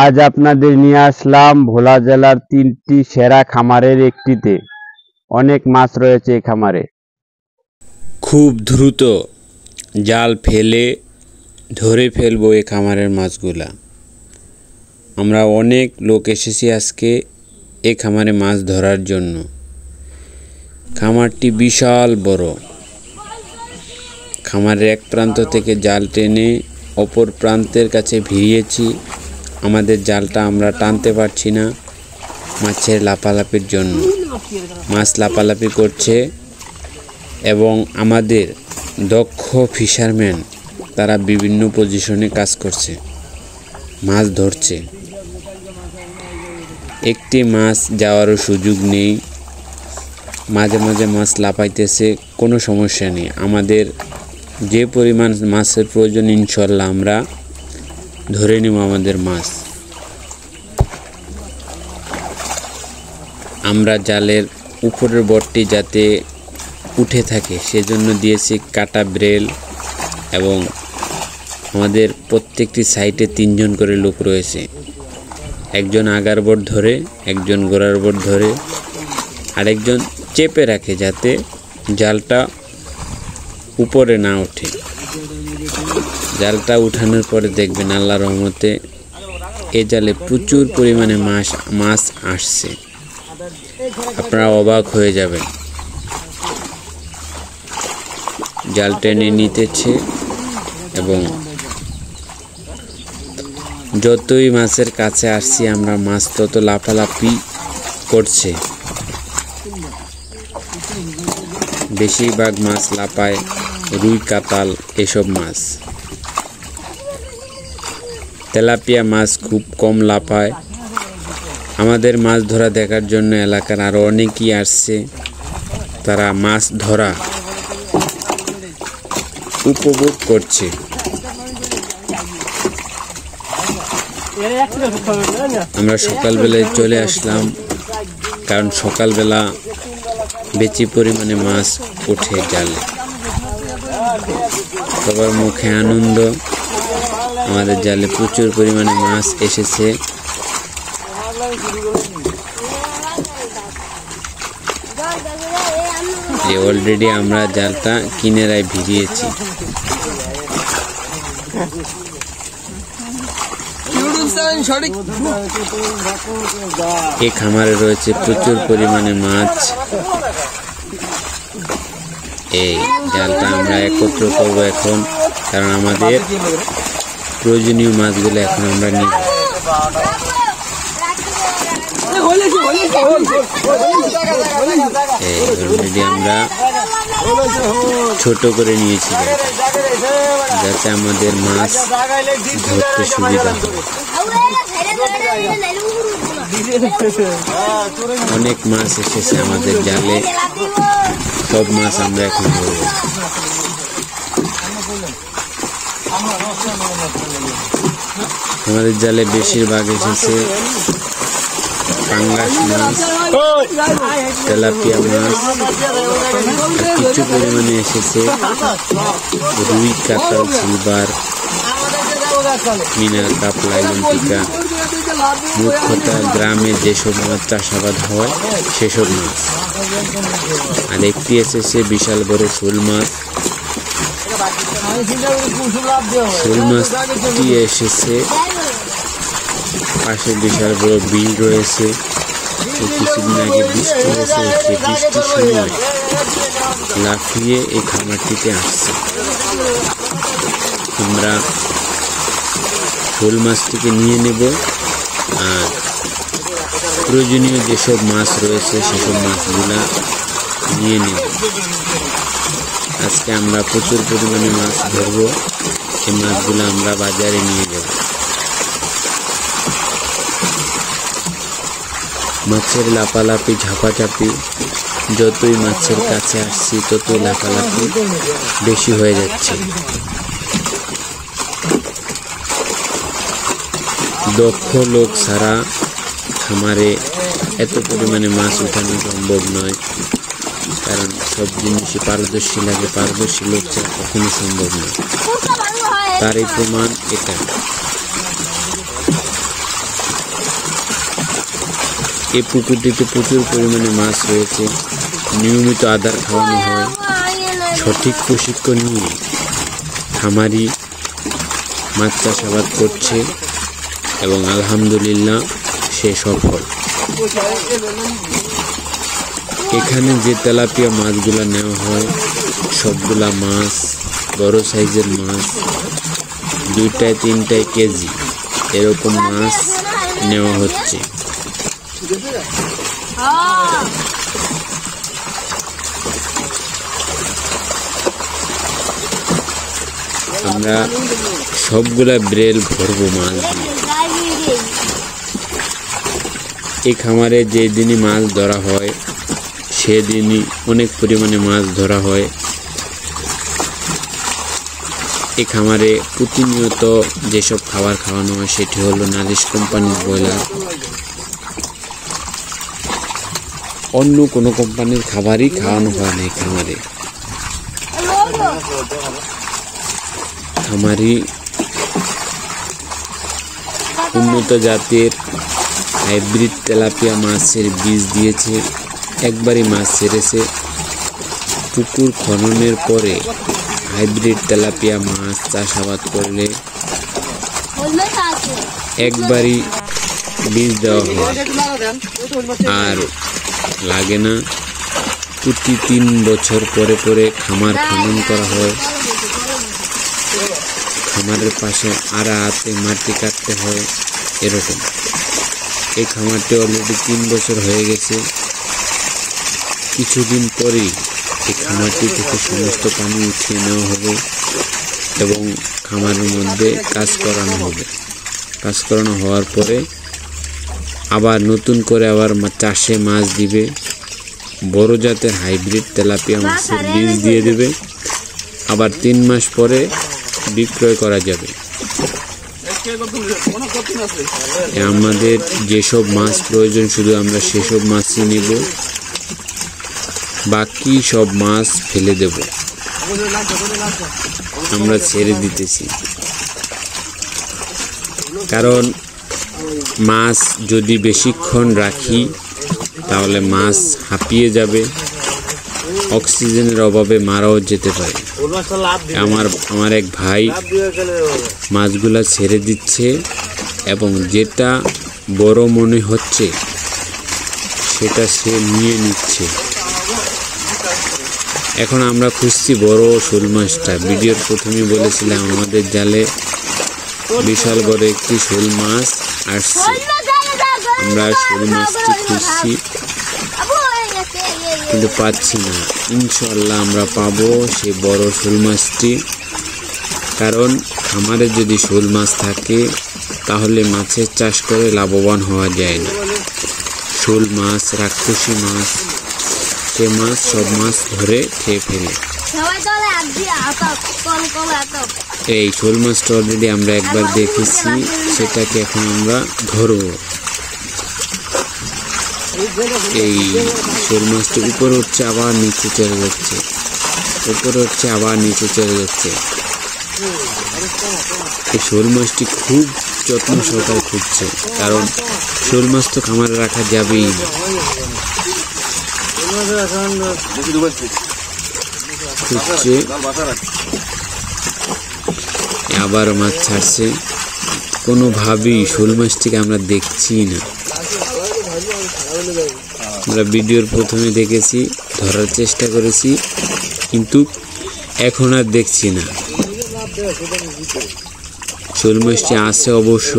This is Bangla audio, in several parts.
আজ আপনাদের নিয়ে আসলাম ভোলা জেলার 3টি সেরা খামারের একটিতে। অনেক মাছ রয়েছে এই খামারে। খুব দ্রুত জাল ফেলে ধরে ফেলবো এই খামারের মাছগুলা। আমরা অনেক লোক এসেছি আজকে এই খামারে মাছ ধরার জন্য। খামারটি বিশাল বড়। খামারের এক প্রান্ত থেকে জাল টেনে অপর প্রান্তের কাছে ভিড়িয়েছি। আমাদের জালটা আমরা টানতে পারছি না মাছের লাফালাফির জন্য। মাছ লাফালাফি করছে এবং আমাদের দক্ষ ফিশারম্যান তারা বিভিন্ন পজিশনে কাজ করছে, মাছ ধরছে। একটি মাছ যাওয়ারও সুযোগ নেই, মাঝে মাঝে মাছ লাফাইতেছে, কোনো সমস্যা নেই। আমাদের যে পরিমাণ মাছের প্রয়োজন ইনশাল্লাহ আমরা ধরে নেব আমাদের মাছ। আমরা জালের উপরের বটটি যাতে উঠে থাকে সেজন্য দিয়েছি কাটা ব্রেল এবং আমাদের প্রত্যেকটি সাইডে 3 জন করে লোক রয়েছে। একজন আগার বোট ধরে, একজন গোড়ার বোট ধরে, আরেকজন চেপে রাখে যাতে জালটা উপরে না ওঠে। জালটা উঠানোর পরে দেখবেন আল্লাহর রহমতে এই জালে প্রচুর পরিমাণে মাছ আসছে, আপনারা অবাক হয়ে যাবেন। জাল টেনে নিতেছে এবং যতই মাছের কাছে আসছি আমরা মাছ তত লাফালাফি করছে। বেশিরভাগ মাছ লাফায় রুই, কাতাল এসব মাছ। তেলাপিয়া মাছ খুব কম লাফায়। আমাদের মাছ ধরা দেখার জন্য এলাকার আরও অনেকেই আসছে, তারা মাছ ধরা উপভোগ করছে। আমরা সকালবেলায় চলে আসলাম, কারণ সকালবেলা বেশি পরিমাণে মাছ ওঠে জালে। সবার মুখে আনন্দ, আমাদের জালে প্রচুর পরিমাণে মাছ এসেছে। যে অলরেডি আমরা জালটা কিনারায় ভিজিয়েছি। এই খামারে রয়েছে প্রচুর পরিমাণে মাছ। এই জালটা আমরা একত্র করব এখন, কারণ আমাদের প্রয়োজনীয় মাছগুলো এখন আমরা নিব। অলরেডি আমরা ছোট করে নিয়েছি যাতে আমাদের মাছ ধরতে সুবিধা হয়। অনেক মাছ এসেছে আমাদের জালে, সব মাছ আমরা এখন ধরব। আমাদের জালে বেশিরভাগ এসেছে পাঙ্গাস মাছ, তেলাপিয়া মাছ, আর কিছু পরিমাণে এসেছে রুই, কাতাল, সিলভার, মিনা, কাপলা, লন্টিকা। মোট কথা গ্রামে যেসব মাছ চাষাবাদ হয় সেসব মাছ। আর একটি এসেছে বিশাল বড় শোল মাছ। শোল মাছটি এসেছে পাশে বিশাল বড় বিল রয়েছে। কিছুদিন আগে বৃষ্টি হয়েছে, সেই বৃষ্টির সময় লাফিয়ে এই খামারটিতে আসছে। আমরা শোল মাছটিকে নিয়ে নেব, আর প্রয়োজনীয় যেসব মাছ রয়েছে সেসব মাছগুলা নিয়ে নেব। আজকে আমরা প্রচুর পরিমাণে মাছ ধরব, এই মাছগুলো আমরা বাজারে নিয়ে যাব। মাছের লাফালাফি, ঝাপাঝাপি, যতই মাছের কাছে আসছি ততই লাফালাফি বেশি হয়ে যাচ্ছে। দক্ষ লোক ছাড়া খামারে এত পরিমাণে মাছ উঠানো সম্ভব নয়, কারণ সব জিনিসই পারদর্শী লাগে। পারদর্শী লোক ছাড়া কখনো সম্ভব নয়, তারই প্রমাণ এটা। এই পুকুরটিতে প্রচুর পরিমাণে মাছ রয়েছে। নিয়মিত আদার খাওয়ানো হয়। সঠিক প্রশিক্ষণ নিয়ে খামারি মাছ চাষাবাদ করছে এবং আলহামদুলিল্লাহ সে সফল। এখানে যে তেলাপিয়া মাছগুলা নেওয়া হয় সবগুলা মাছ বড় সাইজের মাছ, 2-3 কেজি এরকম মাছ নেওয়া হচ্ছে। আমরা সবগুলা ব্রেল ভরবো মাছ দিয়ে। এই খামারে যেদিনই মাছ ধরা হয় সেদিনই অনেক পরিমাণে মাছ ধরা হয়। এই খামারে প্রতিনিয়ত যেসব খাবার খাওয়ানো হয় সেটি হলো নালিশ কোম্পানির ব্রয়লার। অন্য কোনো কোম্পানির খাবারই খাওয়ানো হয় না এই খামারে। খামারি উন্নত জাতের হাইব্রিড তেলাপিয়া মাছের বীজ দিয়েছে, একবারই মাছ ছেড়েছে। পুকুর খননের পরে হাইব্রিড তেলাপিয়া মাছ চাষাবাদ করলে একবারই বীজ দেওয়া হয় আর লাগে না। প্রতি 3 বছর পরে পরে খামার খনন করা হয়। খামারের পাশে আড়াআড়ি মাটি কাটতে হয় এরকম। এই খামারটি অলরেডি 3 বছর হয়ে গেছে। কিছুদিন পরেই এই খামারটি থেকে সমস্ত পানি উঠিয়ে নেওয়া হবে এবং খামারের মধ্যে কাজ করানো হবে। কাজ করানো হওয়ার পরে আবার নতুন করে আবার চাষে মাছ দিবে। বড় জাতের হাইব্রিড তেলাপিয়া মাছের বীজ দিয়ে দেবে। আবার 3 মাস পরে বিক্রয় করা যাবে। আমাদের যেসব মাছ প্রয়োজন শুধু আমরা সেসব মাছই নেব, বাকি সব মাছ ফেলে দেব। আমরা ছেড়ে দিতেছি, কারণ মাছ যদি বেশিক্ষণ রাখি তাহলে মাছ হাঁপিয়ে যাবে, অক্সিজেনের অভাবে মারাও যেতে পারে। আমার এক ভাই মাছগুলা ছেড়ে দিচ্ছে এবং যেটা বড় মনে হচ্ছে সেটা সে নিয়ে নিচ্ছে। এখন আমরা খুঁজছি বড় শোল মাছটা। ভিডিওর প্রথমে বলেছিলাম আমাদের জালে বিশাল বড় একটি শোল মাছ আসছে। আমরা শোল মাছটি খুঁজছি কিন্তু পাচ্ছি না। ইনশাআল্লাহ আমরা পাবো সেই বড় শোল মাছটি। কারণ খামারে যদি শোল মাছ থাকে তাহলে মাছের চাষ করে লাভবান হওয়া যায় না। শোল মাছ, রাক্ষসী মাছ, সে মাছ সব মাছ ধরে খেয়ে ফেলে। এই শোল মাছটা অলরেডি আমরা একবার দেখেছি, সেটাকে এখন আমরা ধরবো। এই শোল মাছটি উপরে উঠছে আবার নিচে চলে যাচ্ছে, উপরে উঠছে আবার নিচে চলে যাচ্ছে। এই শোল মাছটি খুব যত্ন সহকারে খুঁজছে, কারণ শোল মাছ তো খামারে রাখা যাবেই না। খুঁজছে, আবার মাছ ছাড়ছে। কোনোভাবেই শোল মাছটিকে আমরা দেখছি না। আমরা ভিডিওর প্রথমে দেখেছি, ধরার চেষ্টা করেছি, কিন্তু এখন আর দেখছি না। শোল মাছটি আছে অবশ্য,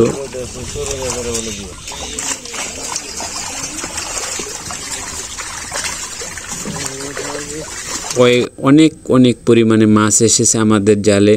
অনেক পরিমাণে মাছ এসেছে আমাদের জালে।